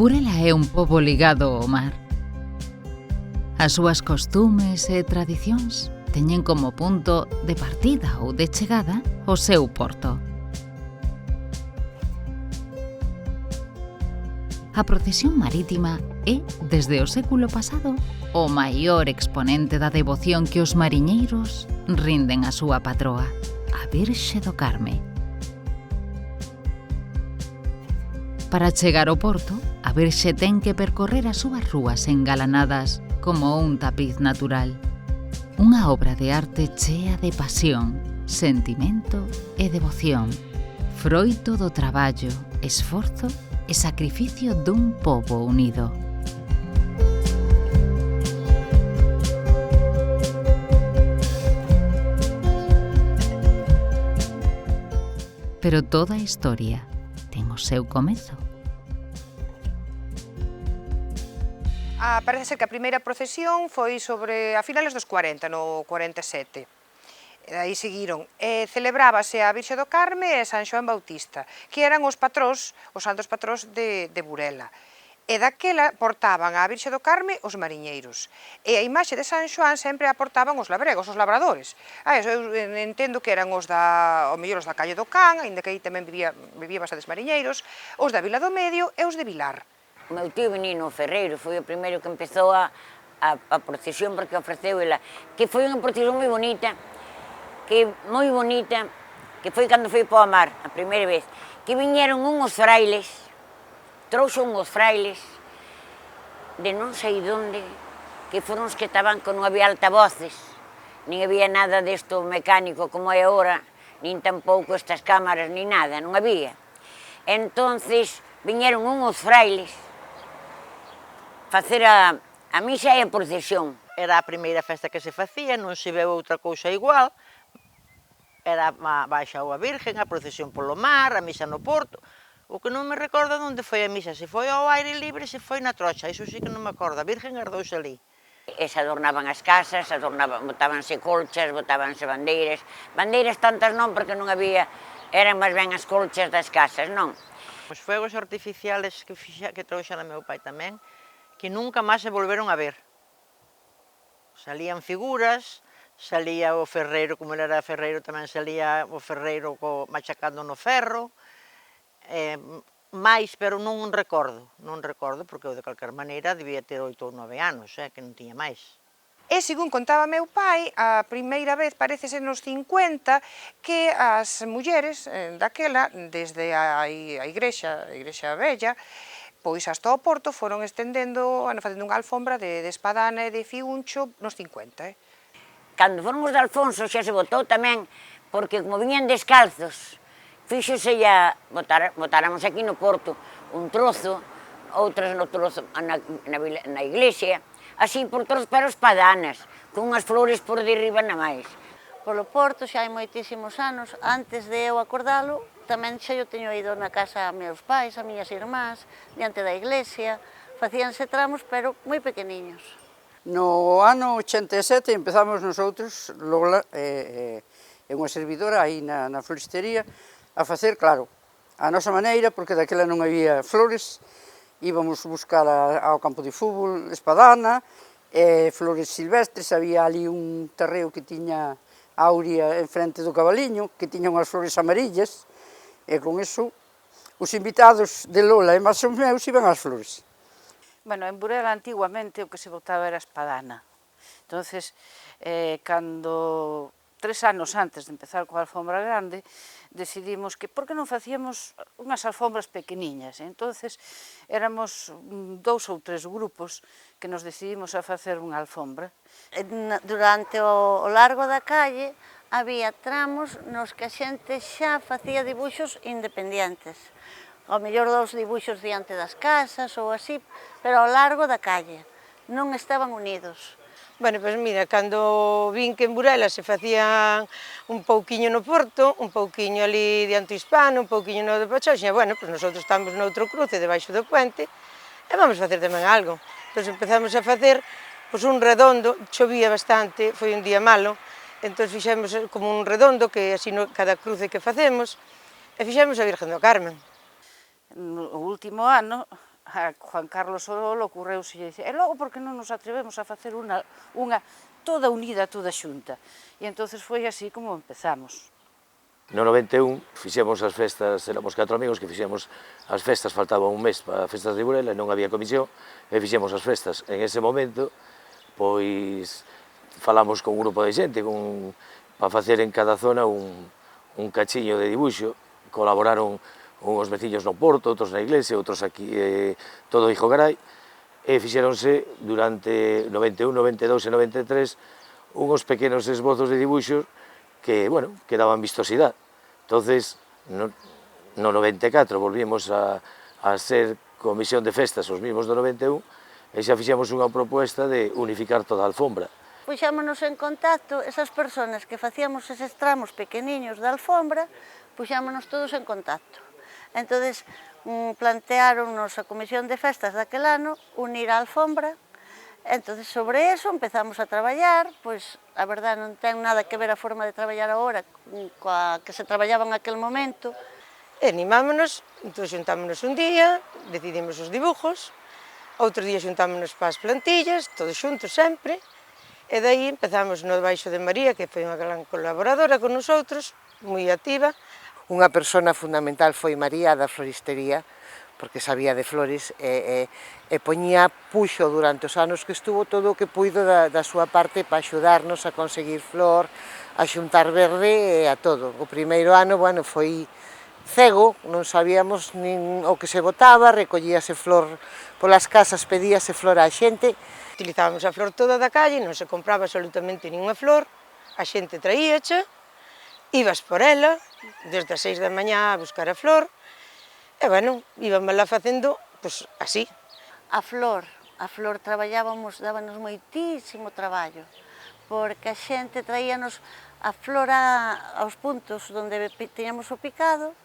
Burela é un pobo ligado ao mar. As súas costumes e tradicións teñen como punto de partida ou de chegada o seu porto. A procesión marítima é, desde o século pasado, o maior exponente da devoción que os mariñeiros rinden á súa patroa, a Virxe do Carme. Para chegar ao porto, a Virxe ten que percorrer as súas rúas engalanadas como un tapiz natural. Unha obra de arte chea de pasión, sentimento e devoción, froito do traballo, esforzo e sacrificio dun pobo unido. Pero toda a historia ten o seu comezo. Parece ser que a primeira procesión foi sobre a finales dos 40, no 47. E aí seguiron. Celebrábase a Virxe do Carme e San Xoán Bautista, que eran os patróns, os santos patróns de Burela. E daquela portaban a Virxe do Carme os mariñeiros. E a imaxe de San Xoán sempre a portaban os labregos, os labradores. Eu entendo que eran os da, o mellor os da Calle do Can, ainda que aí tamén vivía bastantes mariñeiros, os da Vila do Medio e os de Vilar. O meu tío Benino Ferreiro foi o primeiro que empezou a procesión porque ofreceu ela, que foi unha procesión moi bonita, que foi cando foi para o mar, a primeira vez, que viñeron unhos frailes, trouxo unhos frailes de non sei onde, que foron os que estaban con non había altavoces, nin había nada desto mecánico como é agora, nin tampouco estas cámaras, nin nada, non había. Entonces, viñeron unhos frailes facer a misa e a procesión. Era a primeira festa que se facía, non se veu outra cousa igual. Era baixou a Virgen, a procesión polo mar, a misa no porto. O que non me recordo onde foi a misa, se foi ao aire libre, se foi na trocha, iso sí que non me acordo, a Virgen ardouse ali. E se adornaban as casas, botábanse colchas, botábanse bandeiras. Bandeiras tantas non, porque non había, eran máis ben as colchas das casas, non? Os fuegos artificiales que trouxeron meu pai tamén, que nunca máis se volveron a ver. Salían figuras, salía o ferreiro, como ele era ferreiro, tamén salía o ferreiro machacando no ferro, máis, pero non recordo, porque eu de calquer maneira debía ter 8 ou 9 anos, que non tiña máis. E, según contaba meu pai, a primeira vez, parecese nos 50, que as mulleres daquela, desde a igrexa vella, pois hasta o porto foron estendendo, facendo unha alfombra de espadana e de fiuncho nos 50. Cando foron os de Alfonso xa se botou tamén, porque como viñan descalzos, fíxose ya, botáramos aquí no porto un trozo, outras no trozo na iglesia, así por todos, pero espadanas, con unhas flores por derriba na máis. Polo porto xa hai moitísimos anos, antes de eu acordalo, tamén xa eu teño ido na casa a meus pais, a miñas irmás, diante da iglesia, facíanse tramos, pero moi pequeniños. No ano 87 empezamos nosotros, Lola e unha servidora aí na floristería, a facer, claro, a nosa maneira, porque daquela non había flores, íbamos buscar ao campo de fútbol, espadana, flores silvestres, había ali un terreo que tiña áurea en frente do cabaliño, que tiña unhas flores amarillas, e con iso os invitados de Lola e máis os meus iban ás flores. Bueno, en Burela antiguamente o que se botaba era espadana. Entonces, cando 3 anos antes de empezar coa alfombra grande, decidimos que por que non facíamos unhas alfombras pequeniñas. Entonces, éramos 2 ou 3 grupos que nos decidimos a facer unha alfombra. Durante o largo da calle había tramos nos que a xente xa facía dibuixos independentes. Ao mellor 2 dibuixos diante das casas ou así, pero ao largo da calle. Non estaban unidos. Bueno, pois mira, cando vin que en Burela se facían un pouquiño no Porto, un pouquiño ali diante o Hispano, un pouquiño no de Pachoxa, bueno, pois nosotros estamos noutro cruce debaixo do puente e vamos facer tamén algo. Pois empezamos a facer un redondo, chovía bastante, foi un día malo, entón fixemos como un redondo que así cada cruce que facemos e fixemos a Virgen do Carmen. No último ano a Juan Carlos Orol ocorreuse e dice, e logo por que non nos atrevemos a facer unha toda unida, toda xunta? E entonces foi así como empezamos. No 91 fixemos as festas, éramos 4 amigos que fixemos as festas, faltaba un mes para as festas de Burela e non había comisión, e fixemos as festas. En ese momento, pois, falamos con un grupo de xente para facer en cada zona un cachiño de dibuixo. Colaboraron uns veciños no Porto, outros na iglesia, outros aquí, todo Hijo Garay, e fixeronse durante 91, 92 e 93 uns pequenos esbozos de dibuixos que, bueno, que daban vistosidade. Entonces, no 94 volvimos a ser comisión de festas os mismos do 91 e xa fixemos unha proposta de unificar toda a alfombra. Puxámonos en contacto, esas persoas que facíamos eses tramos pequeniños de alfombra, puxámonos todos en contacto. Entonces, planteáronnos a comisión de festas daquel ano unir a alfombra. Entonces, sobre eso empezamos a traballar, pois, a verdade, non ten nada que ver a forma de traballar agora coa que se traballaba en aquel momento. E animámonos, entón xuntámonos un día, decidimos os dibujos, outro día xuntámonos para as plantillas, todos xuntos sempre, e dai empezamos no baixo de María, que foi unha gran colaboradora con nosotros, moi activa. Unha persona fundamental foi María da floristería, porque sabía de flores e puxo durante os anos que estuvo todo o que puido da súa parte para axudarnos a conseguir flor, a xuntar verde e a todo. O primeiro ano, bueno, foi cego, non sabíamos nin o que se botaba, recollíase flor polas casas, pedíase flor á xente. Utilizábamos a flor toda da calle, non se compraba absolutamente ninguna flor, a xente traíache, ibas por ela, desde as 6 da mañá a buscar a flor, e, bueno, íbamosla facendo, pois, así. A flor traballábamos, dábanos moitísimo traballo, porque a xente traíanos a flor aos puntos onde tiñamos o picado,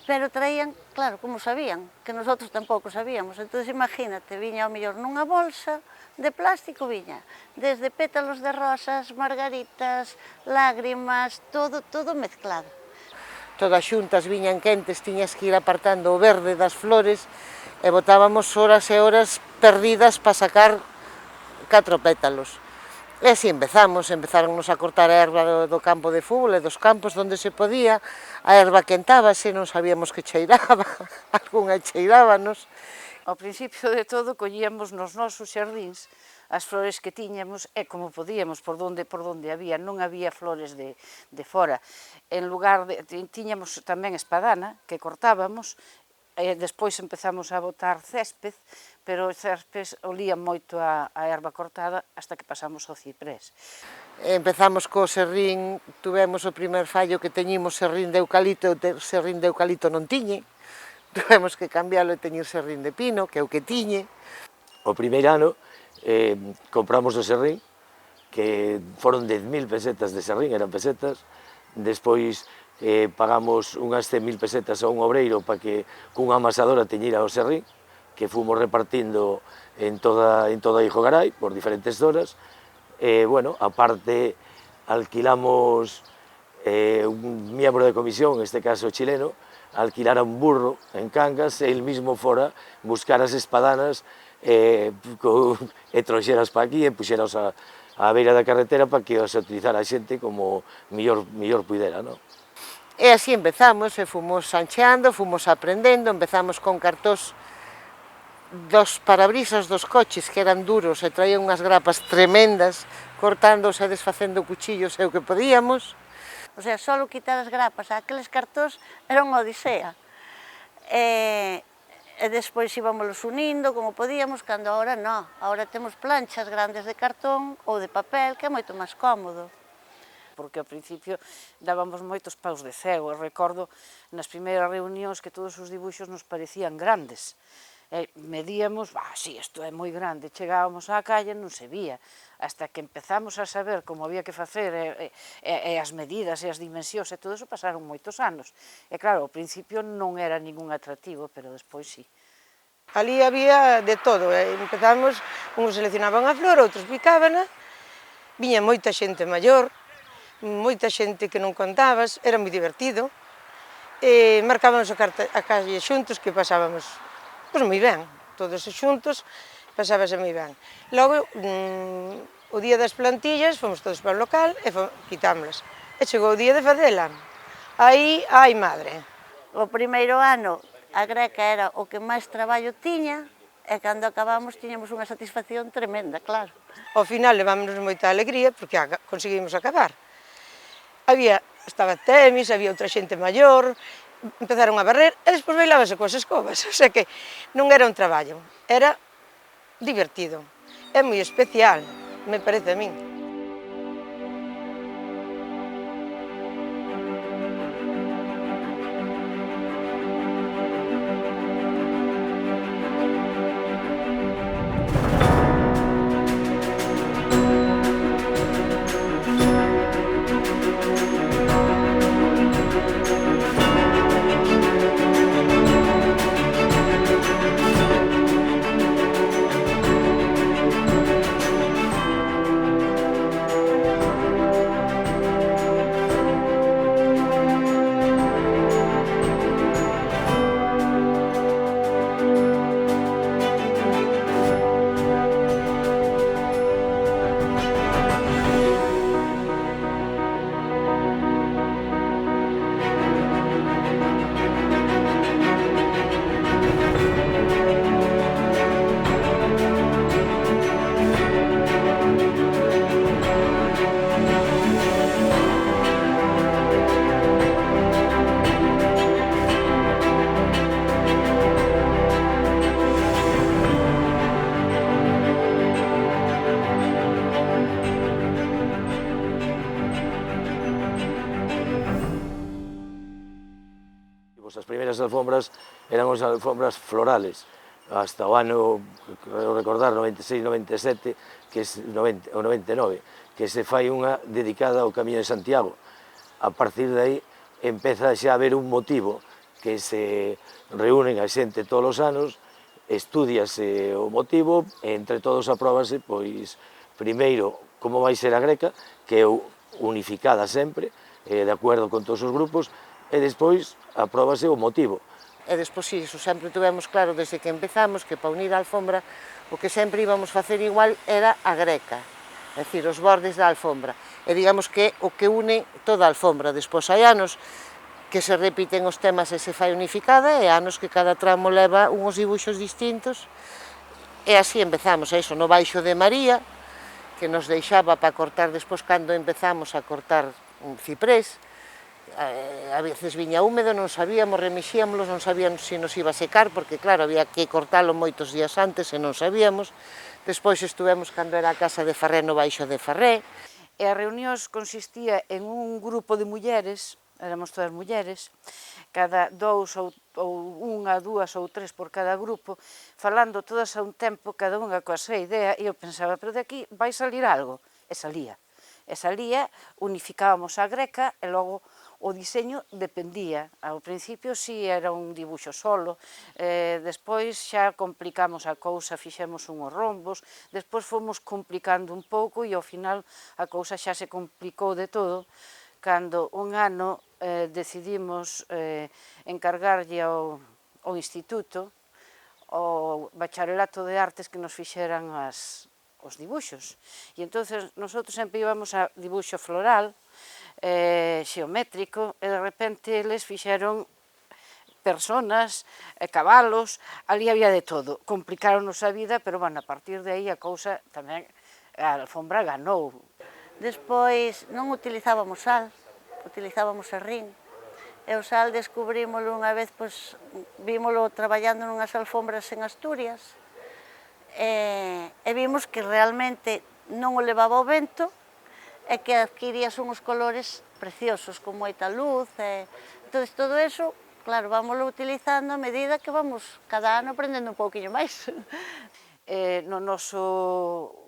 pero traían, claro, como sabían, que nosotros tampouco sabíamos. Entón, imagínate, viña ao mellor nunha bolsa de plástico, viña desde pétalos de rosas, margaritas, lágrimas, todo mezclado. Todas xuntas viñan quentes, tiñas que ir apartando o verde das flores e botábamos horas e horas perdidas para sacar 4 pétalos. E así empezáronnos a cortar a erva do campo de fútbol e dos campos onde se podía, a erva quentábase, non sabíamos que cheiraba, algunha cheirábanos. Ao principio de todo collíamos nos nosos xardíns as flores que tiñamos e como podíamos, por donde había, non había flores de fora. En lugar de, tiñamos tamén espadana que cortábamos, e despois empezamos a botar césped, pero o césped olía moito a erva cortada hasta que pasamos ao ciprés. Empezamos co serrín, tuvemos o primer fallo que teñimos serrín de eucalipto, serrín de eucalipto non tiñe, tuvemos que cambiálo e teñir serrín de pino, que é o que tiñe. O primeiro ano compramos o serrín, que foron 10.000 pesetas de serrín, eran pesetas, despois pagamos unhas 100.000 pesetas a un obreiro para que cunha amasadora teñira o serrín, que fomos repartindo en toda Hijo Garay, por diferentes zonas, e, bueno, aparte alquilamos un miembro de comisión, en este caso chileno, alquilara un burro en Cangas e el mismo fora buscar as espadanas e trouxeras para aquí e puxeras a beira da carretera para que os utilizara a xente como mellor puidera, non? E así empezamos, e fomos sancheando, fomos aprendendo, empezamos con cartós dos parabrisas dos coches que eran duros e traían unhas grapas tremendas, cortándose e desfacendo cuchillos e o que podíamos. O sea, só quitar as grapas a aqueles cartós era unha odisea. E despois íbamos unindo como podíamos, cando agora non. Agora temos planchas grandes de cartón ou de papel, que é moito máis cómodo. Porque ao principio dábamos moitos paus de cego. Eu recordo nas primeiras reunións que todos os dibuixos nos parecían grandes. Medíamos, sí, isto é moi grande. Chegábamos á calle, non se vía. Hasta que empezamos a saber como había que facer e as medidas e as dimensións e todo eso pasaron moitos anos. E claro, ao principio non era ningún atractivo, pero despois sí. Ali había de todo, empezamos, uns seleccionaban a flor, outros picábana, viña moita xente maior, moita xente que non contabas, era moi divertido, e marcábamos a calle xuntos que pasábamos, pois moi ben. todos xuntos, pasábase moi ben. Logo, o día das plantillas, fomos todos para o local e quitámoslas. E chegou o día de facela. Aí, ai madre. O primeiro ano a greca era o que máis traballo tiña e cando acabamos tiñamos unha satisfacción tremenda, claro. Ao final levámonos moita alegría porque conseguimos acabar. Estaba Temis, había outra xente maior, empezaron a barrer e despois bailábase coas escobas. O sea que non era un traballo, era divertido. É moi especial, me parece a min. As primeiras alfombras eran as alfombras florales, hasta o ano, creo recordar, 96-97, que o 99, que se fai unha dedicada ao Camiño de Santiago. A partir de aí empeza xa a haber un motivo que se reúnen a xente todos os anos, estudiase o motivo, e entre todos apróbase, pois, primeiro, como vai ser a greca, que é unificada sempre, de acordo con todos os grupos, e despois apróbase o motivo. E despois, iso, sempre tuvemos claro desde que empezamos que para unir a alfombra o que sempre íbamos facer igual era a greca, é dicir, os bordes da alfombra. E digamos que o que une toda a alfombra. Despois hai anos que se repiten os temas e se fai unificada, e anos que cada tramo leva uns dibuixos distintos, e así empezamos. Iso, no baixo de María, que nos deixaba para cortar despois cando empezamos a cortar un ciprés, a veces viña húmedo, non sabíamos, remixíamoslo, non sabíamos se nos iba a secar, porque claro, había que cortalo moitos días antes e non sabíamos. Despois estuvemos cando era a casa de Farré no baixo de Farré. E as reunións consistía en un grupo de mulleres, éramos todas mulleres, cada dous ou unha, dúas ou tres por cada grupo, falando todas a un tempo, cada unha coa súa idea, e eu pensaba, pero de aquí vai salir algo, e salía. E salía, unificábamos a greca, e logo o diseño dependía. Ao principio si era un dibuixo solo, despois xa complicamos a cousa, fixemos unhos rombos, despois fomos complicando un pouco e ao final a cousa xa se complicou de todo, cando un ano decidimos encargarlle ao instituto, ao bacharelato de artes, que nos fixeran os dibuixos. E entón, nosotros sempre íbamos a dibuixo floral, xeométrico, e de repente eles fixeron personas, cabalos, ali había de todo. Complicaronos a vida, pero, bueno, a partir de aí a cousa tamén, a alfombra ganou. Despois non utilizábamos sal, utilizábamos serrín. E o sal descubrímolo unha vez, pois, vímolo traballando nunhas alfombras en Asturias, e vimos que realmente non o levaba o vento, e que adquirías uns colores preciosos, con moita luz. Entón, todo eso, claro, vámoslo utilizando a medida que vamos cada ano aprendendo un pouquinho máis. No noso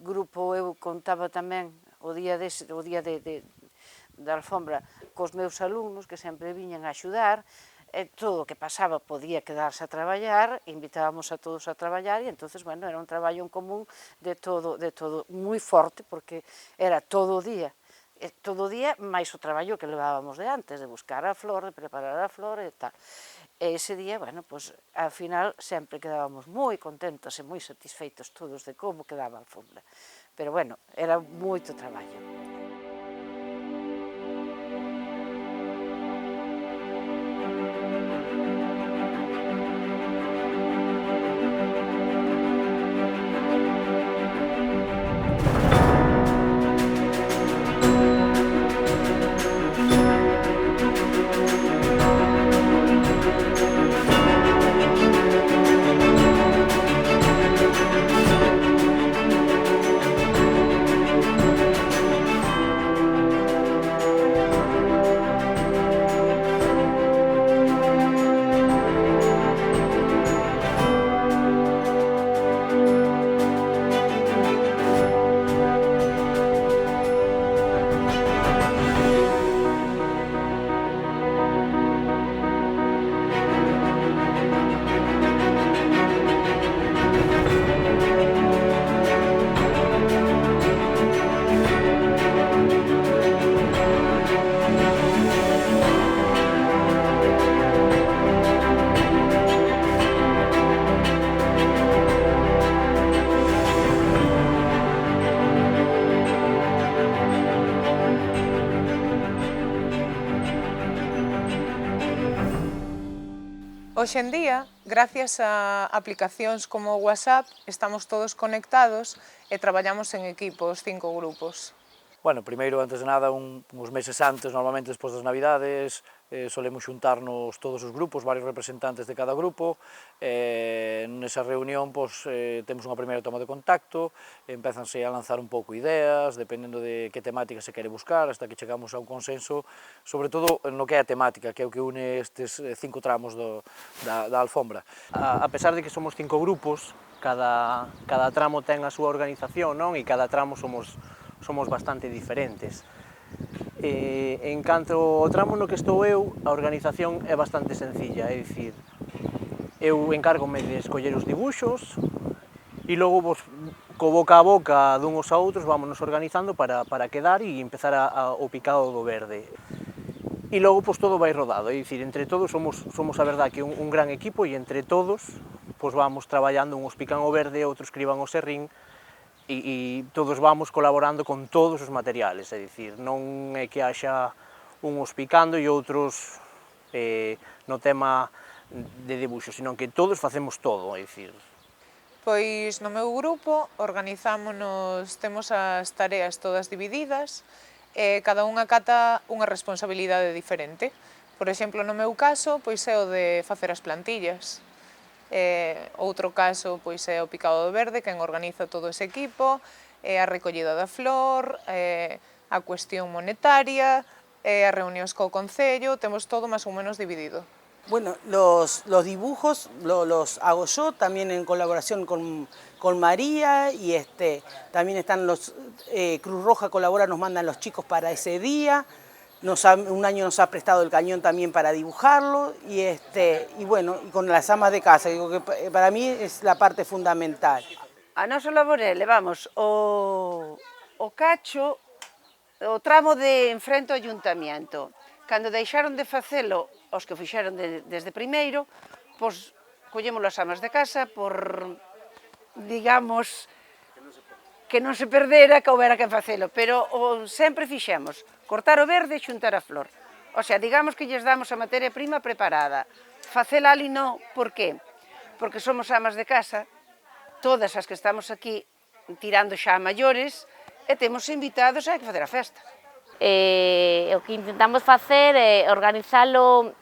grupo eu contaba tamén o día da alfombra cos meus alumnos, que sempre viñan a axudar, e todo o que pasaba podía quedarse a traballar, invitábamos a todos a traballar, e entonces, bueno, era un traballo en común de todo moi forte, porque era todo o día, todo o día máis o traballo que levábamos de antes, de buscar a flor, de preparar a flor e tal. E ese día, bueno, pois, ao final, sempre quedábamos moi contentos e moi satisfeitos todos de como quedaba a alfombra. Pero, bueno, era moito traballo. Hoxe en día, gracias a aplicacións como o WhatsApp, estamos todos conectados e traballamos en equipo, os 5 grupos. Bueno, primeiro, antes de nada, uns meses antes, normalmente despois das Navidades, solemos xuntarnos todos os grupos, varios representantes de cada grupo, nesa reunión temos unha primeira toma de contacto, empezanse a lanzar un pouco ideas, dependendo de que temática se quere buscar, hasta que chegamos a un consenso, sobre todo no que é a temática, que é o que une estes 5 tramos da alfombra. A pesar de que somos 5 grupos, cada tramo ten a súa organización, non? E cada tramo somos bastante diferentes. En canto ao tramo no que estou eu, a organización é bastante sencilla, é dicir, eu encárgome de escoller os dibuxos e logo, co boca a boca duns a outros, vámonos organizando para quedar e empezar o picado do verde. E logo, todo vai rodado, é dicir, entre todos somos a verdade que un gran equipo e entre todos vamos traballando, uns pican o verde, outros criban o serrín, e todos vamos colaborando con todos os materiales, é dicir, non é que haxa uns picando e outros no tema de dibuxo, sino que todos facemos todo, é dicir. Pois no meu grupo organizámonos, temos as tareas todas divididas e cada unha acata unha responsabilidade diferente. Por exemplo, no meu caso, pois é o de facer as plantillas. Outro caso pois é o picado do verde, quen organiza todo ese equipo, a recollida da flor, a cuestión monetaria, as reunións co Concello, temos todo máis ou menos dividido. Bueno, los dibujos los hago yo, también en colaboración con María, y también están los Cruz Roja colabora, nos mandan los chicos para ese día. Un año nos ha prestado el cañón también para dibujarlo y bueno, y con las amas de casa, digo que para mí es la parte fundamental. A noso labore levamos o cacho, o tramo de enfrente ao ayuntamiento. Cando deixaron de facelo os que fixeron desde primeiro, pois collemos as amas de casa por, digamos, que non se perdera, que houbera que facelo, pero sempre fixemos cortar o verde e xuntar a flor. O sea, digamos que lles damos a materia prima preparada. Facela ali non, por qué? Porque somos amas de casa, todas as que estamos aquí tirando xa a maiores, e temos invitados a que facer a festa. O que intentamos facer é organizalo,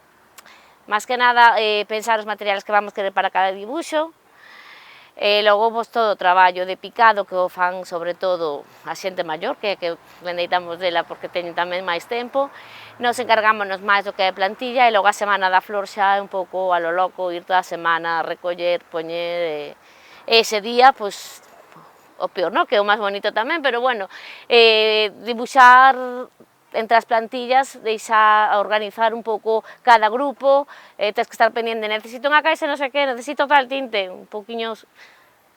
máis que nada, pensar os materiales que vamos querer para cada dibuixo, e logo todo o traballo de picado que o fan sobre todo a xente maior, que bendeitamos dela porque teñen tamén máis tempo. Nos encargámonos máis do que é plantilla e logo a semana da flor xa é un pouco a lo loco, ir toda a semana a recoller, poñer, ese día, pois, o peor, non? Que é o máis bonito tamén, pero bueno, dibuixar entre as plantillas, deixa organizar un pouco cada grupo, tens que estar pendiente, necesito unha caixa, non sei que, necesito tal tinte, un pouquiño.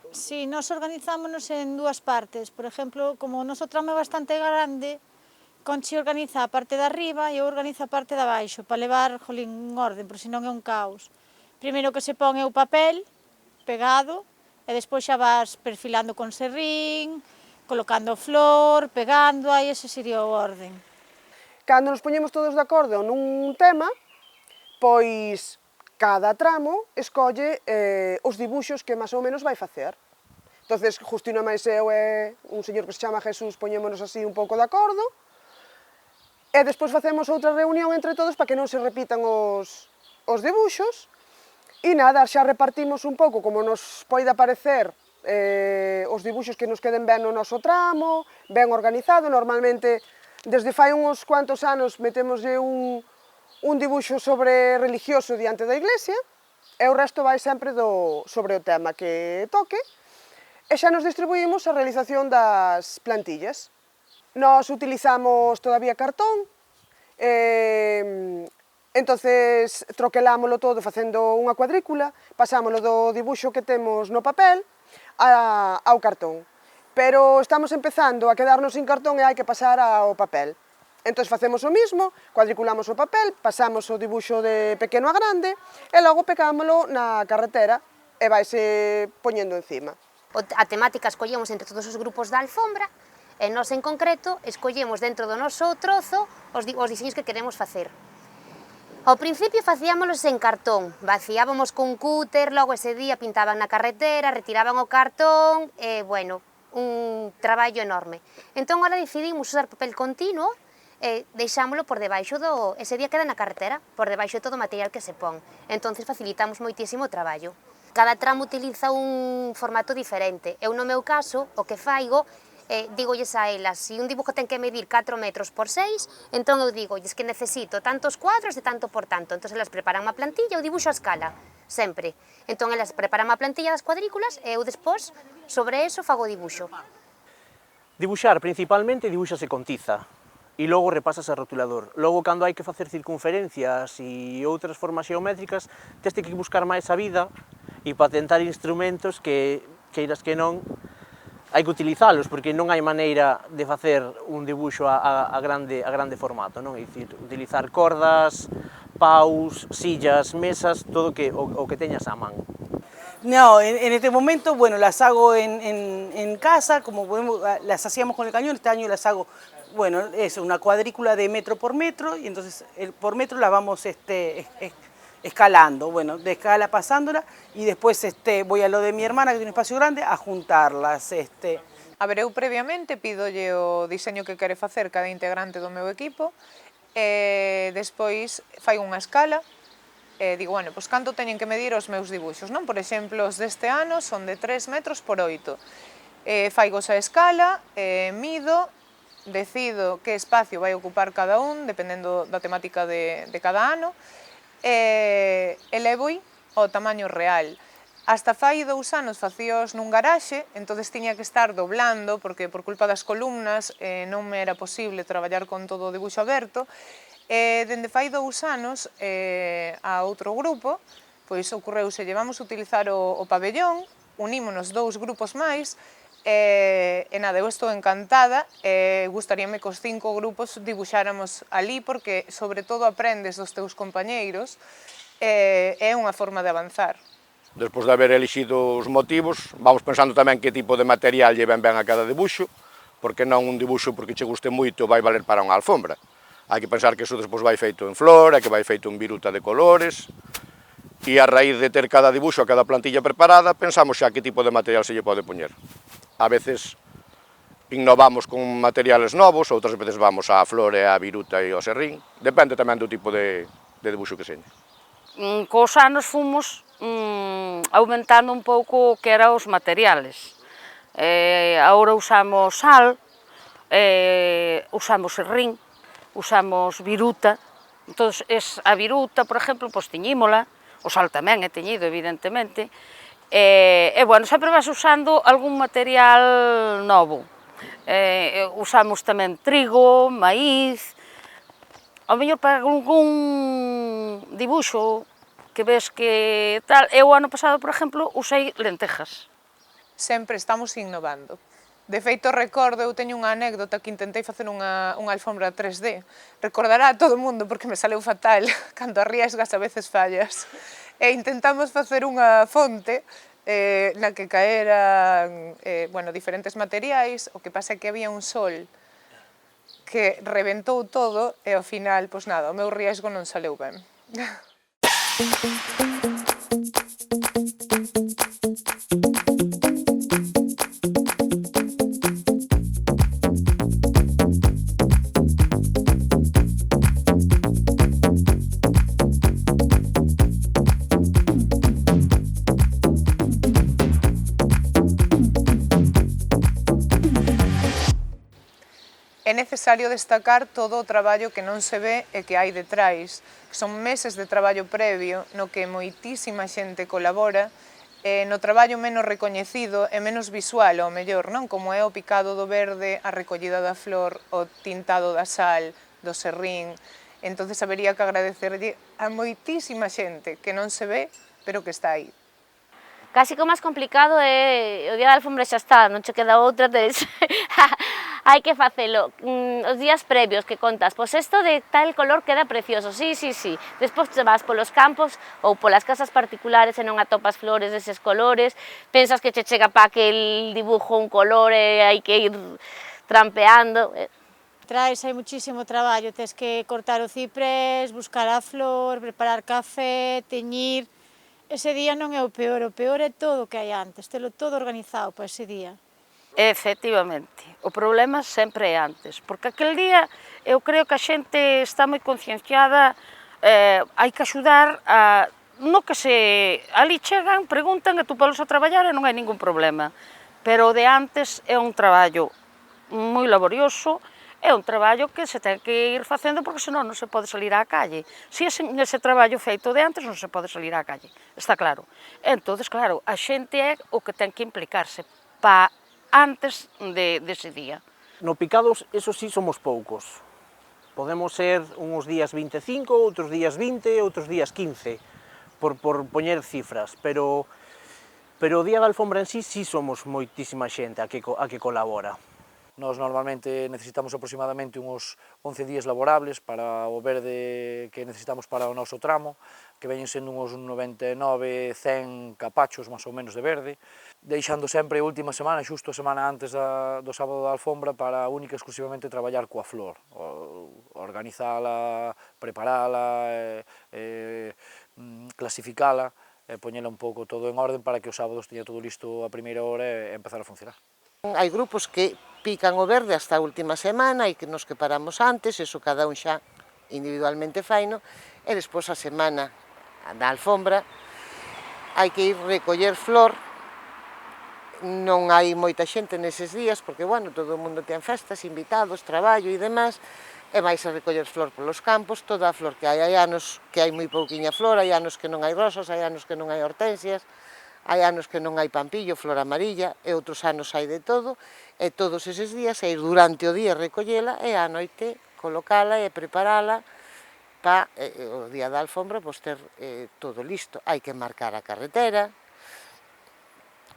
Sí, nos organizámonos en dúas partes, por exemplo, como o noso tramo é bastante grande, Conchi organiza a parte de arriba e eu organizo a parte de abaixo, para levar, jolín, un orden, porque senón é un caos. Primeiro que se pon é o papel, pegado, e despois xa vas perfilando con serrín, colocando flor, pegando, aí ese sería o orden. Cando nos poñemos todos de acordo nun tema, pois cada tramo escolle os dibuxos que máis ou menos vai facer. Entonces, Justino máis eu e un señor que se chama Jesús poñémonos así un pouco de acordo, e despois facemos outra reunión entre todos para que non se repitan os dibuxos, e nada, xa repartimos un pouco como nos poida parecer os dibuxos que nos queden ben no noso tramo, ben organizado. Normalmente, desde fai uns cuantos anos, metémoslle un dibuxo sobre religioso diante da iglesia, e o resto vai sempre sobre o tema que toque, e xa nos distribuímos a realización das plantillas. Nos utilizamos todavía cartón, entonces troquelámolo todo facendo unha cuadrícula, pasámolo do dibuxo que temos no papel ao cartón. Pero estamos empezando a quedarnos sin cartón e hai que pasar ao papel. Entón facemos o mismo, cuadriculamos o papel, pasamos o dibuxo de pequeno a grande e logo pegámolo na carretera e vaise poñendo encima. A temática escollemos entre todos os grupos da alfombra e nós en concreto escollemos dentro do noso trozo os diseños que queremos facer. Ao principio facíamolos en cartón, vaciábamos con cúter, logo ese día pintaban na carretera, retiraban o cartón, e, bueno, un traballo enorme. Entón, agora decidimos usar papel continuo e deixámolo por debaixo ese día queda na carretera, por debaixo de todo o material que se pon. Entón, facilitamos moitísimo o traballo. Cada tramo utiliza un formato diferente. Eu, no meu caso, o que faigo, digolles a elas, se un dibujo ten que medir 4 metros por 6, entón eu digolles que necesito tantos cuadros de tanto por tanto. Entón, elas preparan unha plantilla, eu dibuxo a escala, sempre. Entón, elas preparan unha plantilla das cuadrículas e eu despois, sobre eso, fago o dibuxo. Dibuxar, principalmente, dibuxase con tiza. E logo repasas a rotulador. Logo, cando hai que facer circunferencias e outras formas xeométricas, tes que buscar máis a vida e patentar instrumentos que, queiras que non, hai que utilizalos, porque non hai maneira de facer un dibuxo a grande formato, non? É dicir, utilizar cordas, paus, sillas, mesas, todo o que teñas á man. No, en este momento, bueno, las hago en casa, como las hacíamos con el cañón, este año las hago, bueno, es una cuadrícula de metro por metro, y entonces por metro la vamos escalando, bueno, de escala pasándola, y después voy a lo de mi hermana, que tiene un espacio grande, a juntarlas. A ver, eu previamente pídolle o diseño que quere facer cada integrante do meu equipo, e despois fai unha escala, e digo, bueno, pois canto teñen que medir os meus dibuxos, non? Por exemplo, os deste ano son de 3 metros por 8. Faigos a escala, mido, decido que espacio vai ocupar cada un, dependendo da temática de cada ano, e levoi ao tamaño real. Hasta fai 2 anos facíos nun garaxe, entonces tiña que estar doblando, porque por culpa das columnas non me era posible traballar con todo o dibuxo aberto. Dende fai 2 anos a outro grupo, pois ocorreuse, vamos a utilizar o pabellón, unímonos 2 grupos máis, e nada, eu estou encantada, gustaríame que os 5 grupos dibuxáramos ali, porque sobre todo aprendes dos teus compañeiros, é unha forma de avanzar. Despois de haber elixido os motivos, vamos pensando tamén que tipo de material lle ben a cada dibuxo, porque non un dibuxo porque che guste moito vai valer para unha alfombra. Hai que pensar que iso despois vai feito en flor, que vai feito en viruta de colores, e a raíz de ter cada dibuxo, cada plantilla preparada, pensamos xa que tipo de material se lle pode poñer. A veces innovamos con materiales novos, outras veces vamos á flor e á viruta e ao serrín, depende tamén do tipo de dibuxo que seña. Cos anos fomos aumentando un pouco o que eran os materiales. Agora usamos sal, usamos serrín, usamos viruta, entón a viruta, por exemplo, pois tiñímola, o sal tamén é teñido, evidentemente, e, bueno, sempre vas usando algún material novo. Usamos tamén trigo, maíz, ao mellor para algún dibuxo que ves que tal. Eu, ano pasado, por exemplo, usei lentejas. Sempre estamos innovando. De feito, recordo, eu teño unha anécdota que intentei facer unha alfombra 3D. Recordará a todo o mundo porque me saleu fatal, cando arriesgas a veces fallas. E intentamos facer unha fonte na que caeran diferentes materiais, o que pasa é que había un sol que reventou todo e ao final, pois nada, o meu riesgo non saleu ben. É necesario destacar todo o traballo que non se ve e que hai detrás, que son meses de traballo previo no que moitísima xente colabora, no traballo menos recoñecido e menos visual, ao mellor, non? Como é o picado do verde, a recollida da flor, o tintado da sal, do serrín. Entonces habería que agradecerlle a moitísima xente que non se ve, pero que está aí. Casi que o máis complicado é o día da alfombra xa está, non che queda outra, hai que facelo. Os días previos que contas, pois isto de tal color queda precioso, sí. Despois te vas polos campos ou polas casas particulares e non atopas flores deses colores, pensas que che chega pa aquel dibujo un color e hai que ir trampeando. Traes hai muchísimo traballo, tes que cortar o ciprés, buscar a flor, preparar café, teñir. Ese día non é o peor é todo o que hai antes, telo todo organizado para ese día. Efectivamente, o problema sempre é antes, porque aquel día eu creo que a xente está moi concienciada, hai que axudar a... No que se... Ali chegan, preguntan e tú polos a traballar e non hai ningún problema, pero o de antes é un traballo moi laborioso, é un traballo que se ten que ir facendo porque senón non se pode salir á calle. Se ese traballo feito de antes non se pode salir á calle, está claro. Entón, claro, a xente é o que ten que implicarse para antes dese día. No picados, eso sí, somos poucos. Podemos ser uns días 25, outros días 20, outros días 15, por poñer cifras, pero o día da alfombra en sí somos moitísima xente a que colabora. Nós normalmente necesitamos aproximadamente uns 11 días laborables para o verde que necesitamos para o noso tramo, que veñen sendo uns 99, 100 capachos máis ou menos de verde, deixando sempre a última semana, xusto a semana antes do sábado da alfombra, para única e exclusivamente traballar coa flor, organizala, preparala, clasificala, poñela un pouco todo en orden para que os sábados teña todo listo a primeira hora e empezar a funcionar. Hai grupos que pican o verde hasta a última semana e que nos que paramos antes, eso cada un xa individualmente faino, e despois a semana da alfombra hai que ir recoller flor. Non hai moita xente neses días porque, bueno, todo o mundo ten festas, invitados, traballo e demás, e vais a recoller flor polos campos, toda a flor que hai anos que hai moi pouquiña flor, hai anos que non hai rosas, hai anos que non hai hortensias, hai anos que non hai pampillo, flor amarilla, e outros anos hai de todo, e todos eses días é ir durante o día recollela e á noite colocala e preparala para o día da alfombra ter todo listo. Hai que marcar a carretera,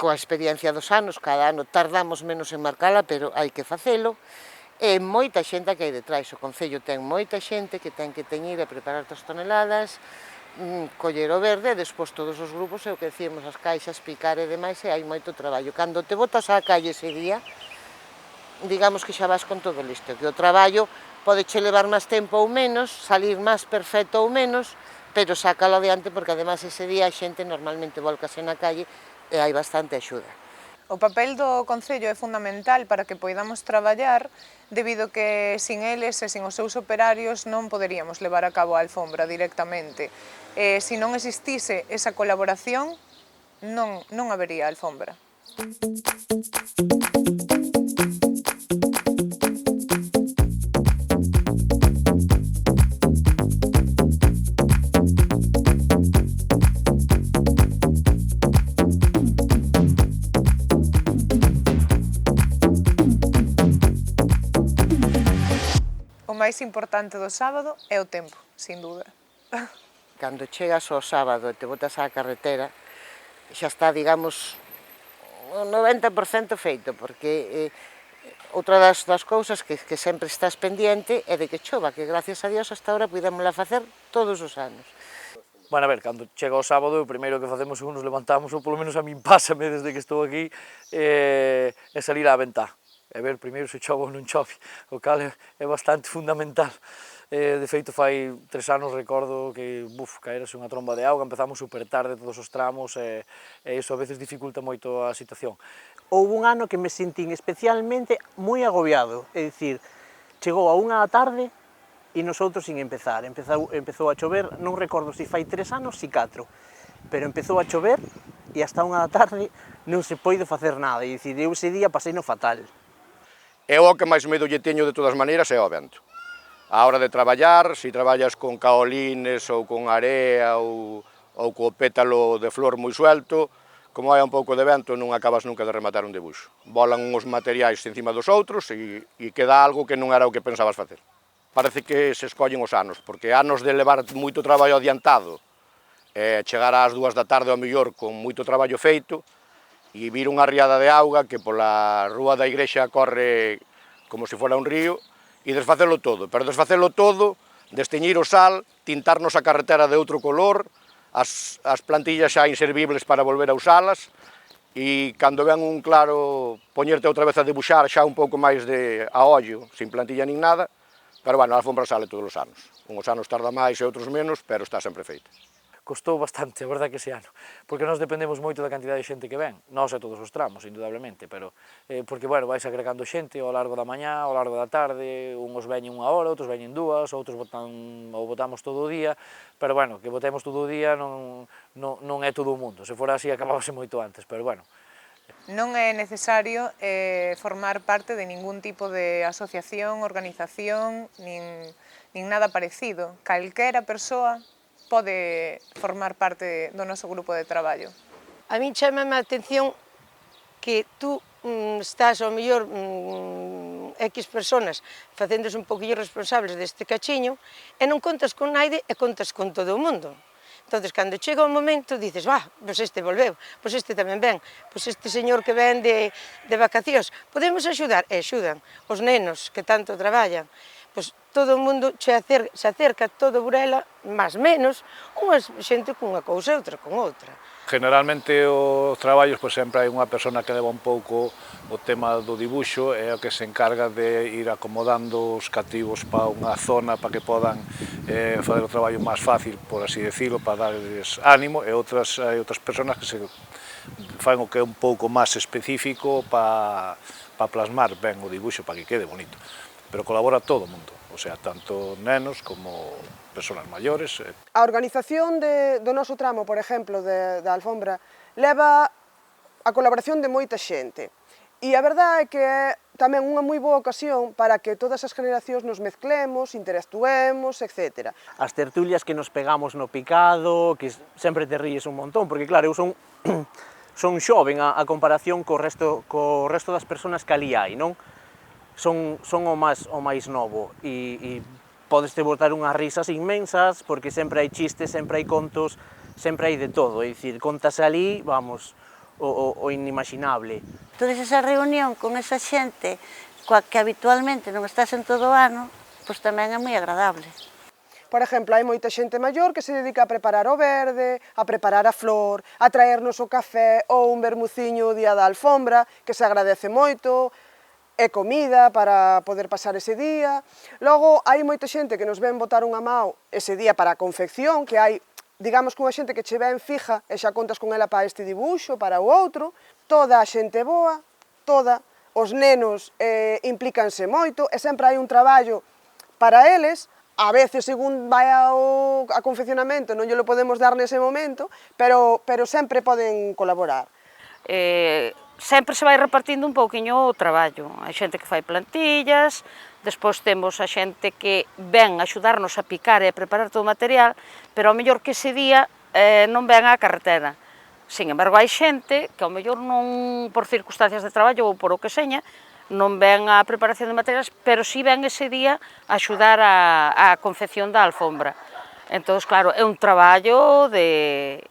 coa experiencia dos anos, cada ano tardamos menos en marcala, pero hai que facelo, e moita xente que hai detrás. O Concello ten moita xente que ten que teñir e preparar 2 toneladas, coller o verde, e despois todos os grupos, é o que decíamos, as caixas, picar e demais, e hai moito traballo. Cando te botas á calle ese día, digamos que xa vas con todo listo, que o traballo pode che levar máis tempo ou menos, salir máis perfecto ou menos, pero sácalo adiante porque ademais ese día a xente normalmente volcase na calle e hai bastante axuda. O papel do Concello é fundamental para que poidamos traballar, debido que sin eles e sin os seus operarios non poderíamos levar a cabo a alfombra directamente. Se non existise esa colaboración, non habería alfombra. O máis importante do sábado é o tempo, sin dúda. Cando chegas ao sábado e te botas á carretera, xa está, digamos, o 90% feito, porque outra das cousas que sempre estás pendiente é de que chova, que gracias a Dios hasta ahora pudémosla facer todos os anos. Bueno, a ver, cando chega o sábado, o primeiro que facemos según nos levantamos, ou polo menos a min pásame desde que estou aquí, é salir á ventá, e ver primeiro se chove ou non chove, o cal é bastante fundamental. De feito, fai 3 anos recordo que caerase unha tromba de auga, empezamos super tarde todos os tramos e iso a veces dificulta moito a situación. Houve un ano que me sentín especialmente moi agobiado, é dicir, chegou a 1 da tarde e nosotros sin empezar, empezou a chover, non recordo se fai 3 anos, si 4, pero empezou a chover e hasta 1 da tarde non se poide facer nada, e dicir, eu ese día pasei no fatal. E o que máis medo lle teño de todas maneiras é o vento. A hora de traballar, se traballas con caolines ou con area ou co pétalo de flor moi suelto, como hai un pouco de vento non acabas nunca de rematar un debuxo. Volan uns materiais encima dos outros e queda algo que non era o que pensabas facer. Parece que se escollen os anos, porque anos de levar moito traballo adiantado, chegar ás 2 da tarde ao mellor con moito traballo feito, e vir unha riada de auga que pola rúa da igrexa corre como se fora un río, e desfacelo todo, pero desfacelo todo, desteñir o sal, tintarnos a carretera de outro color, as plantillas xa inservibles para volver a usalas, e cando ven un claro, poñerte outra vez a debuxar xa un pouco máis a ollo, sin plantilla nin nada, pero bueno, a alfombra sale todos os anos. Uns anos tarda máis e outros menos, pero está sempre feita. Costou bastante, a verdade que ese ano, porque nós dependemos moito da cantidade de xente que ven, nós e todos os tramos, indudablemente, pero porque, bueno, vais agregando xente ao largo da mañá, ao largo da tarde, uns veñen 1 hora, outros veñen 2, outros botamos todo o día, pero, bueno, que botemos todo o día non é todo o mundo, se fora así acabábase moito antes, pero, bueno. Non é necesario formar parte de ningún tipo de asociación, organización, nin nada parecido. Calquera persoa pode formar parte do noso grupo de traballo. A min chamame a atención que tú estás ao mellor X personas facéndose un poquillo responsables deste cachiño e non contas con naide e contas con todo o mundo. Entón, cando chega o momento, dices, pois este volveu, pois este tamén ven, pois este señor que ven de vacacións, podemos axudar? E axudan os nenos que tanto traballan. Pois todo o mundo se acerca todo Burela, máis menos, unha xente cunha cousa e outra con outra. Generalmente os traballos sempre hai unha persona que leva un pouco o tema do dibuixo e o que se encarga de ir acomodando os cativos para unha zona para que podan fazer o traballo máis fácil, por así decirlo, para darles ánimo, e outras personas que se fan o que é un pouco máis específico para plasmar ben o dibuixo para que quede bonito. Pero colabora todo o mundo, o sea, tanto nenos como persoas maiores. A organización do noso tramo, por exemplo, da alfombra, leva a colaboración de moita xente. E a verdade é que é tamén unha moi boa ocasión para que todas as generacións nos mezclemos, interactuemos, etc. As tertulias que nos pegamos no picado, que sempre te ríes un montón, porque claro, eu son xoven a comparación co resto das persoas que ali hai, non? Son o máis novo e podeste botar unhas risas inmensas porque sempre hai chistes, sempre hai contos, sempre hai de todo, é dicir, contas ali, vamos, o inimaginable. Toda esa reunión con esa xente coa que habitualmente non estás en todo o ano, pois tamén é moi agradable. Por exemplo, hai moita xente maior que se dedica a preparar o verde, a preparar a flor, a traernos o café ou un vermuciño o día da alfombra, que se agradece moito, e comida para poder pasar ese día. Logo, hai moita xente que nos ven botar unha mao ese día para a confección, que hai, digamos, cunha xente que che ven fija e xa contas con ela para este dibuixo, para o outro. Toda a xente boa, toda, os nenos implícanse moito e sempre hai un traballo para eles. A veces, según vai ao confeccionamento, non lle lo podemos dar nese momento, pero sempre poden colaborar. Sempre se vai repartindo un pouquiño o traballo. Hai xente que fai plantillas, despois temos a xente que ven axudarnos a picar e a preparar todo o material, pero ao mellor que ese día non ven á carretera. Sin embargo, hai xente que ao mellor non, por circunstancias de traballo ou por o que seña, non ven a preparación de materiais, pero si ven ese día a axudar a confección da alfombra. Entón, claro, é un traballo de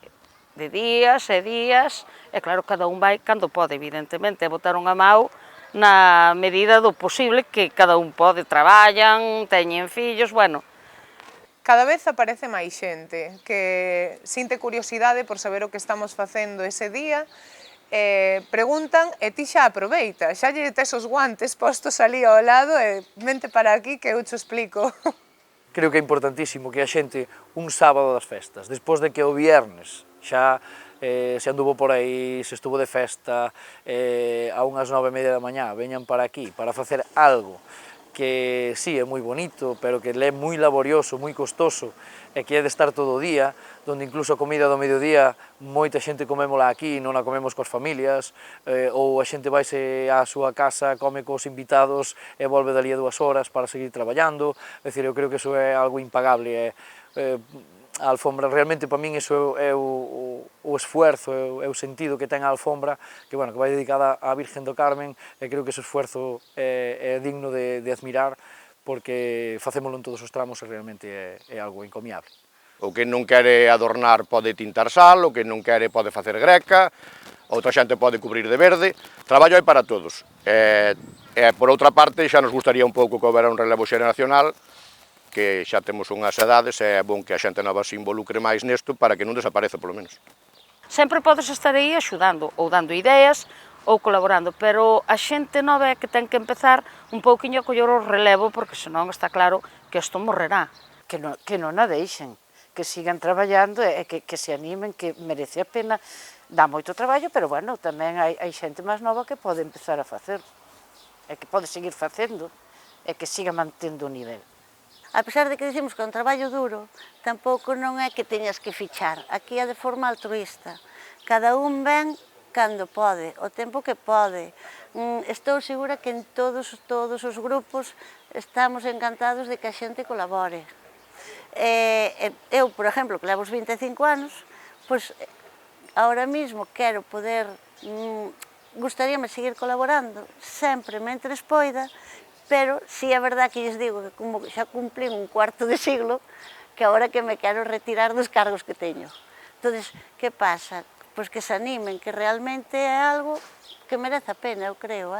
de días e días, e claro, cada un vai cando pode, evidentemente, e botar unha mão na medida do posible que cada un pode, traballan, teñen fillos, bueno. Cada vez aparece máis xente que sinte curiosidade por saber o que estamos facendo ese día, preguntan e ti xa aproveita, xa lle tes os guantes postos ali ao lado e vente para aquí que eu te explico. Creo que é importantísimo que a xente un sábado das festas, despois de que o viernes xa se anduvo por aí, se estuvo de festa, a unhas 9:30 da mañá, veñan para aquí para facer algo que sí, é moi bonito, pero que é moi laborioso, moi costoso, e que é de estar todo o día, donde incluso a comida do mediodía, moita xente comémola aquí, non a comemos coas familias, ou a xente vaise á súa casa, come cos invitados e volve dali a 2 horas para seguir traballando, é dicir, eu creo que iso é algo impagable, a alfombra, realmente para min iso é o esfuerzo, é o sentido que ten a alfombra, que, bueno, que vai dedicada á Virgen do Carmen, e creo que ese esfuerzo é digno de admirar, porque facémolo en todos os tramos e realmente é algo encomiable. O que non quere adornar pode tintar sal, o que non quere pode facer greca, outra xente pode cubrir de verde, traballo hai para todos. E por outra parte, xa nos gustaría un pouco que houbera un relevo xeracional, que xa temos unhas edades e é bon que a xente nova se involucre máis nesto para que non desapareza, polo menos. Sempre podes estar aí axudando, ou dando ideas, ou colaborando, pero a xente nova é que ten que empezar un pouquiño a coller o relevo, porque senón está claro que isto morrerá. Que non a deixen, que sigan traballando e que se animen, que merece a pena. Dá moito traballo, pero, bueno, tamén hai xente máis nova que pode empezar a facer, e que pode seguir facendo, e que siga mantendo o nivel. A pesar de que dicimos que é un traballo duro, tampouco non é que teñas que fichar. Aquí é de forma altruista. Cada un ven cando pode, o tempo que pode. Estou segura que en todos os grupos estamos encantados de que a xente colabore. Eu, por exemplo, que levo os 25 anos, pois, ahora mismo quero poder, gustaríame seguir colaborando sempre mentres poida, pero si é verdad que lles digo que como xa cumplín un cuarto de siglo, que agora que me quero retirar dos cargos que teño. Entón, que pasa? Pois que se animen, que realmente é algo que merece a pena, eu creo.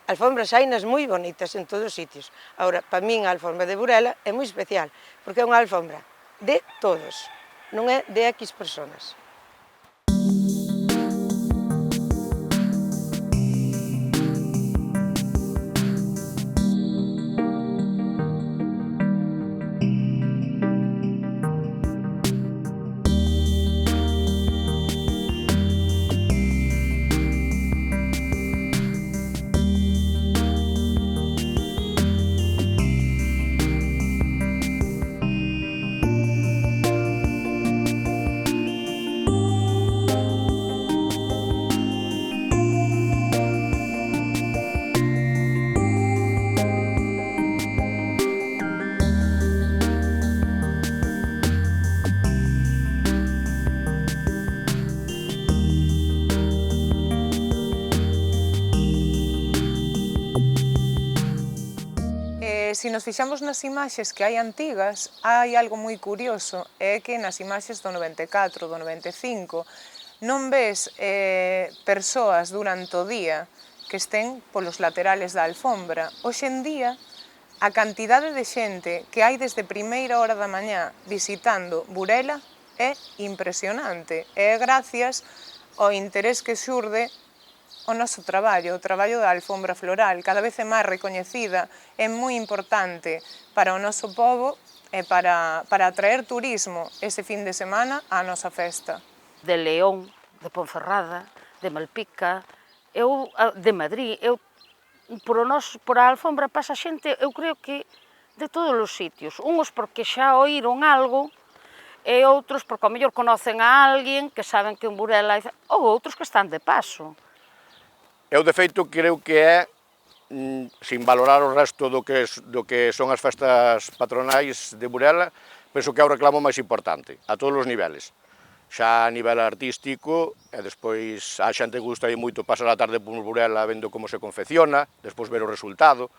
Alfombras hainas moi bonitas en todos os sitios. Agora, para min a alfombra de Burela é moi especial, porque é unha alfombra de todos, non é de X personas. Se nos fixamos nas imaxes que hai antigas, hai algo moi curioso, é que nas imaxes do 94, do 95, non ves persoas durante o día que estén polos laterales da alfombra. Hoxe en día, a cantidade de xente que hai desde primeira hora da mañá visitando Burela é impresionante. É gracias ao interés que xurde o noso traballo, o traballo da alfombra floral, cada vez é máis recoñecida, é moi importante para o noso pobo e para atraer turismo ese fin de semana á nosa festa. De León, de Ponferrada, de Malpica, de Madrid, por a alfombra pasa xente, eu creo que de todos os sitios, uns porque xa oíron algo, e outros porque ao mellor conocen a alguén que saben que en Burela, ou outros que están de paso. Eu, de feito, creo que é, sin valorar o resto do que son as festas patronais de Burela, penso que é o reclamo máis importante, a todos os niveles. Xa a nivel artístico, e despois a xente gusta moito pasar a tarde por Burela vendo como se confecciona, despois ver o resultado,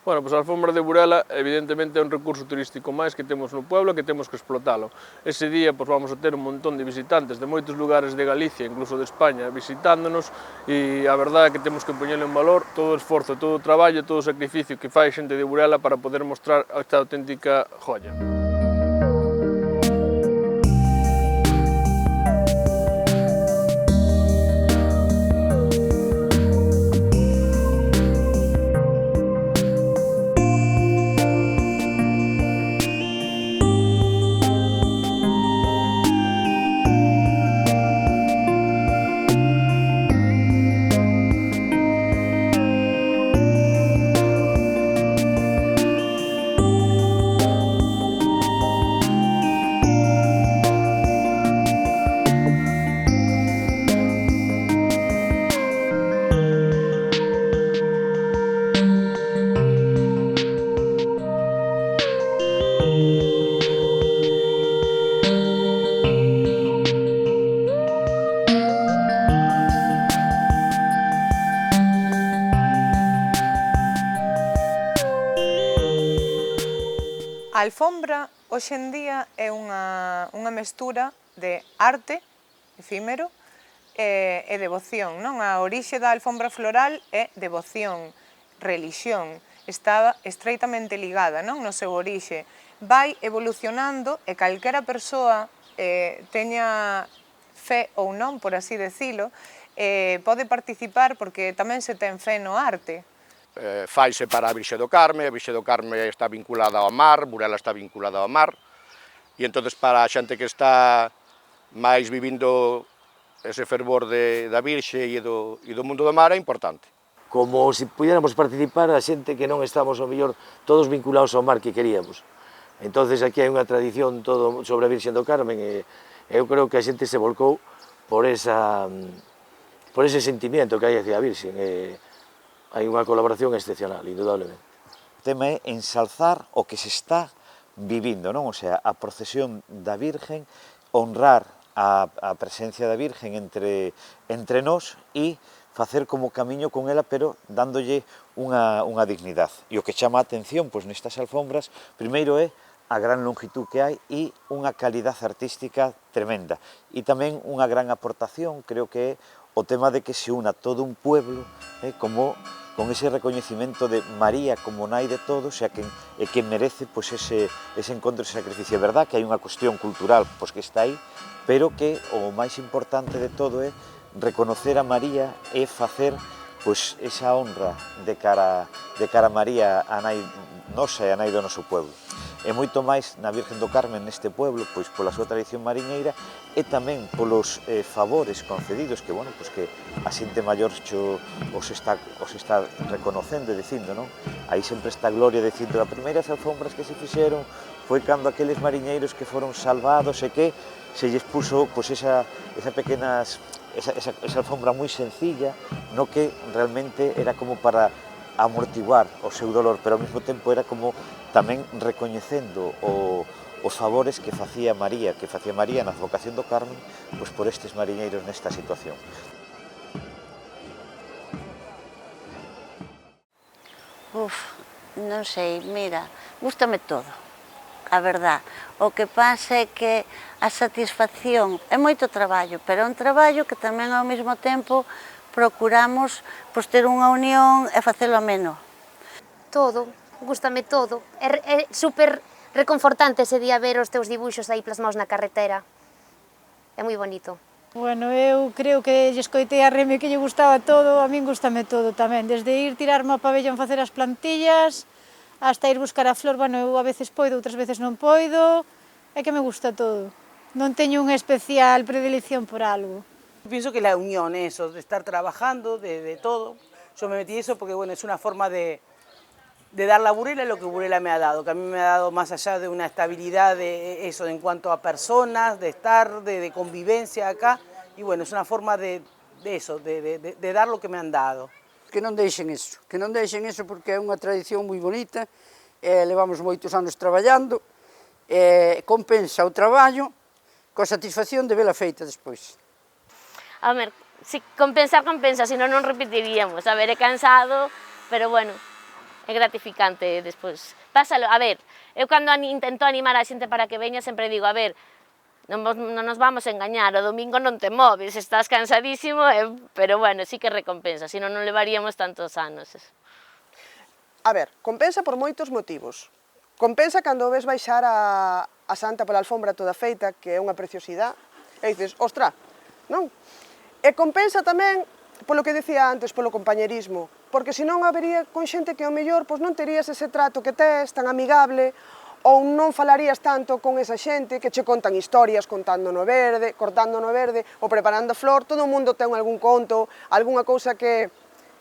Bueno, pois a alfombra de Burela evidentemente é un recurso turístico máis que temos no pueblo que temos que explotalo. Ese día pois vamos a ter un montón de visitantes de moitos lugares de Galicia, incluso de España, visitándonos e a verdade é que temos que poñerle en valor todo o esforzo, todo o traballo, todo o sacrificio que fai xente de Burela para poder mostrar esta auténtica joia. A alfombra, hoxe en día, é unha mestura de arte efímero e devoción, non? A orixe da alfombra floral é devoción, relixión, está estreitamente ligada, non? No seu orixe. Vai evolucionando e calquera persoa teña fe ou non, por así decilo, pode participar porque tamén se ten fe no arte. Faise para a Virxe do Carme está vinculada ao mar, Burela está vinculada ao mar, e entonces para a xente que está máis vivindo ese fervor da Virxe e do mundo do mar é importante. Como se pudiéramos participar a xente que non estamos, ao mellor, todos vinculados ao mar que queríamos. Entonces aquí hai unha tradición todo sobre a Virxe do Carmen e eu creo que a xente se volcou por ese sentimiento que hai hacia a Virxe. Hai unha colaboración excepcional, indudablemente. O tema é ensalzar o que se está vivindo, non? O sea, a procesión da Virgen, honrar a presencia da Virgen entre nós e facer como camiño con ela, pero dándolle unha dignidade. E o que chama a atención pois, nestas alfombras, primeiro é a gran longitud que hai e unha calidade artística tremenda. E tamén unha gran aportación, creo que é o tema de que se una todo un pueblo, como con ese recoñecimento de María como nai de todo, xa que merece pois, ese encontro, ese sacrificio. É verdad que hai unha cuestión cultural pois, que está aí, pero que o máis importante de todo é reconocer a María e facer pois, esa honra de cara a María, a nai nosa e a nai do noso pueblo. E moito máis na Virgen do Carmen neste pueblo, pois pola súa tradición mariñeira e tamén polos favores concedidos que, bueno, pois que a xente maior os está reconocendo e dicindo, non? Aí sempre está a gloria dicindo as primeiras alfombras que se fixeron foi cando aqueles mariñeiros que foron salvados e que se lles puso pois esa alfombra moi sencilla, no que realmente era como para amortiguar o seu dolor, pero ao mesmo tempo era como tamén recoñecendo os favores que facía María na vocación do Carmen, pois por estes mariñeiros nesta situación. Non sei, mira, gústame todo, a verdad. O que pasa é que a satisfacción é moito traballo, pero é un traballo que tamén ao mesmo tempo procuramos ter unha unión e facelo ameno. Todo, gústame todo. É super reconfortante ese día ver os teus dibuixos aí plasmados na carretera. É moi bonito. Bueno, eu creo que lle escoitei a Reme que lle gustaba todo, a min gústame todo tamén. Desde ir tirarme ao pabellón facer as plantillas, hasta ir buscar a flor, bueno, eu a veces poido, outras veces non poido, é que me gusta todo. Non teño unha especial predilección por algo. Pienso que la unión, eso, de estar trabajando, de todo. Yo me metí eso porque, bueno, es una forma de dar a Burela lo que Burela me ha dado, que a mí me ha dado más allá de una estabilidad de eso, en cuanto a personas, de estar, de convivencia acá, y bueno, es una forma de eso, de dar lo que me han dado. Que non deixen eso porque é unha tradición moi bonita, levamos moitos anos traballando, compensa o traballo coa satisfacción de vela feita despois. A ver, si compensa, senón non repetiríamos. A ver, é cansado, pero bueno, é gratificante despois. Pásalo, a ver, eu cando intento animar a xente para que veña sempre digo, a ver, non nos vamos a engañar, o domingo non te moves, estás cansadísimo, pero bueno, sí que recompensa, senón non levaríamos tantos anos. A ver, compensa por moitos motivos. Compensa cando ves baixar a Santa pola alfombra toda feita, que é unha preciosidade, e dices, ostra, non? E compensa tamén, polo que decía antes, polo compañerismo, porque senón habería con xente que ao mellor non terías ese trato que tes, tan amigable, ou non falarías tanto con esa xente que che contan historias cortando no verde, ou preparando a flor, todo o mundo ten algún conto, algunha cousa que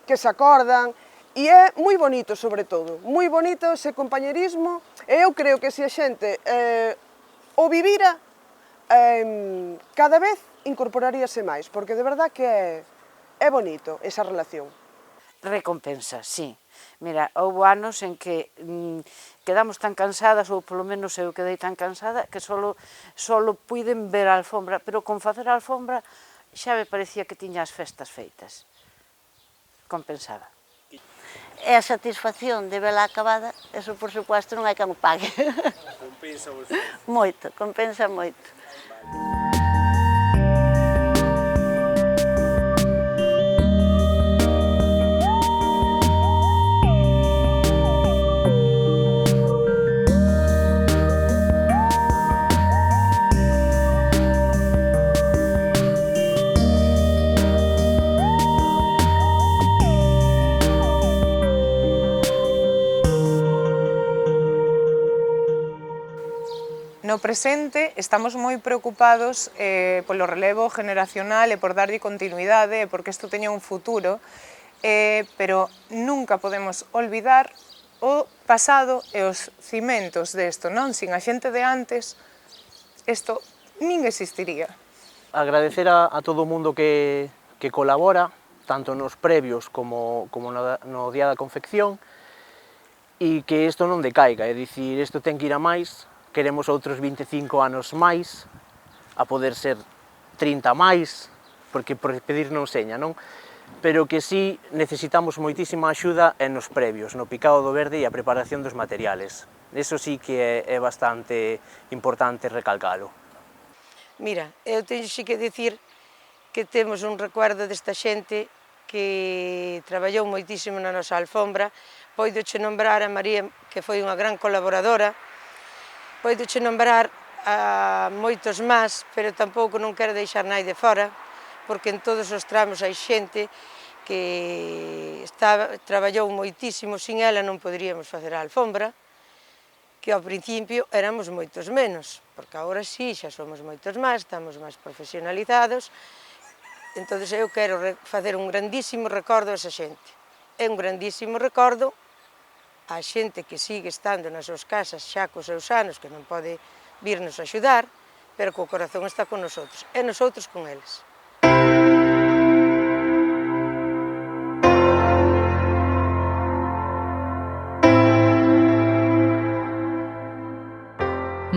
se acordan, e é moi bonito, sobre todo, moi bonito ese compañerismo, e eu creo que se a xente o vivira, cada vez incorporaríase máis, porque de verdad que é bonito esa relación. Recompensa, sí. Mira, houve anos en que quedamos tan cansadas, ou polo menos eu quedei tan cansada, que solo puiden ver a alfombra, pero con facer a alfombra xa me parecía que tiña as festas feitas. Compensaba. E a satisfacción de vela acabada, eso por supuesto non hai que mo pague. Compensa vos? Moito, compensa moito. No presente estamos moi preocupados polo relevo generacional e por darlle continuidade e porque isto teña un futuro, pero nunca podemos olvidar o pasado e os cimentos desto, non? Sin a xente de antes, isto nin existiría. Agradecer a todo o mundo que colabora, tanto nos previos como no día da confección, e que isto non decaiga, é dicir, isto ten que ir a máis. Queremos outros 25 anos máis, a poder ser 30 máis, porque por pedir non seña, non? Pero que sí necesitamos moitísima axuda en nos previos, no picado do verde e a preparación dos materiales. Eso sí que é bastante importante recalcalo. Mira, eu teño sí que dicir que temos un recuerdo desta xente que traballou moitísimo na nosa alfombra. Poidoche nombrar a María, que foi unha gran colaboradora, poidoche nombrar a moitos máis, pero tampouco non quero deixar nai de fora, porque en todos os tramos hai xente que traballou moitísimo, sin ela non poderíamos facer a alfombra, que ao principio éramos moitos menos, porque agora sí, xa somos moitos máis, estamos máis profesionalizados, entón eu quero facer un grandísimo recordo a esa xente. É un grandísimo recordo a xente que sigue estando nas súas casas xa cos seus anos, que non pode virnos axudar, pero que o corazón está con nosotros, e nosotros con eles.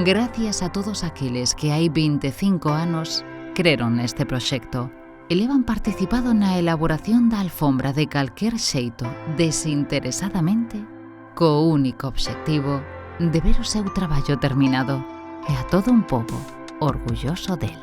Gracias a todos aqueles que hai 25 anos creron neste proxecto e levan participado na elaboración da alfombra de calquer xeito, desinteresadamente, co único obxectivo de ver o seu traballo terminado e a todo un pobo orgulloso del.